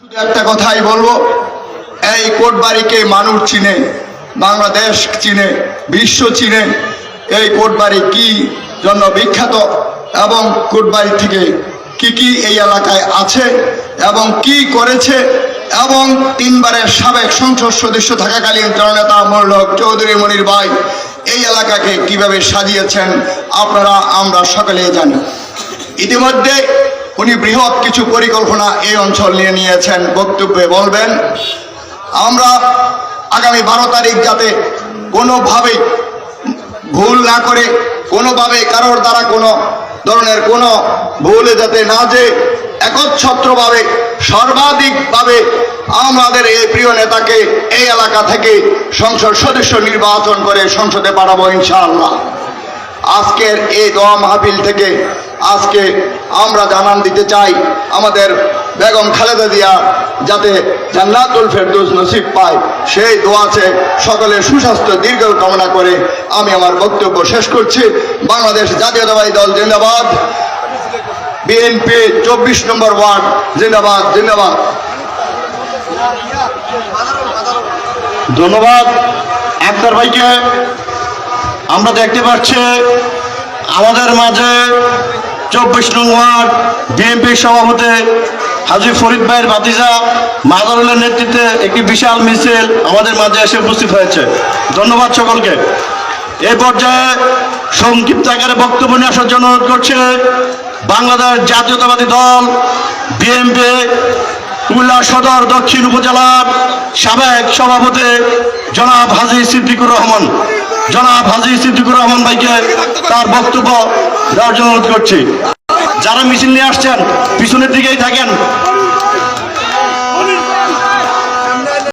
শুধু একটা কথাই বলবো, এই কোটবাড়িকে মানুষ চিনে, বাংলাদেশ চিনে, বিশ্ব চিনে। এই কোটবাড়ি কি জন্য বিখ্যাত এবং কোটবাড়ি থেকে কি এই এলাকায় আছে এবং কি করেছে, এবং তিনবারের সাবেক সংসদ সদস্য থাকাকালীন জননেতা মোল্লক চৌধুরী মনির ভাই এই এলাকাকে কিভাবে সাজিয়েছেন আপনারা আমরা সকলেই জানি। ইতিমধ্যে উনি বৃহৎ কিছু পরিকল্পনা এই অঞ্চল নিয়ে নিয়েছেন, বক্তব্যে বলবেন। আমরা আগামী 12 তারিখ যাতে কোনোভাবেই ভুল না করে, কোনোভাবে কারোর দ্বারা কোনো ধরনের কোনো ভুলে যাতে না যে একচ্ছত্রভাবে সর্বাধিকভাবে আমাদের এই প্রিয় নেতাকে এই এলাকা থেকে সংসদ সদস্য নির্বাচন করে সংসদে পাঠাবো ইনশাআল্লাহ। আজকের এই দোয়া মাহফিল থেকে আজকে আমরা জানান দিতে চাই, আমাদের বেগম খালেদা জিয়া যাতে জান্নাতুল ফেরদৌস নসিব পায় সেই দোয়াতে সকলের সুস্বাস্থ্য দীর্ঘ কামনা করে আমি আমার বক্তব্য শেষ করছি। বাংলাদেশ জাতীয়তাবাদী দল জিন্দাবাদ, বিএনপি 24 নম্বর ওয়ার্ড জিন্দাবাদ জিন্দাবাদ। ধন্যবাদ আক্তার ভাইকে। আমরা দেখতে পাচ্ছি আমাদের মাঝে 24 নং ওয়ার্ড বিএনপির সভাপতি হাজী ফরিদ ভাইয়ের ভাতিজা মাজারুলের নেতৃত্বে একটি বিশাল মিছিল আমাদের মাঝে এসে উপস্থিত হয়েছে। ধন্যবাদ সকলকে। এই পর্যায়ে সংক্ষিপ্ত আকারে বক্তব্য নিয়ে আসার জন্য অনুরোধ করছে বাংলাদেশ জাতীয়তাবাদী দল বিএনপি কুমিল্লা সদর দক্ষিণ উপজেলার সাবেক সভাপতি জনাব হাজী সিদ্দিকুর রহমান। জনাব হাজী সিদ্দিকুর রহমান ভাইকে তার বক্তব্য দেওয়ার জন্য অনুরোধ করছি। যারা মিছিল নিয়ে আসছেন পিছনের দিকেই থাকেন।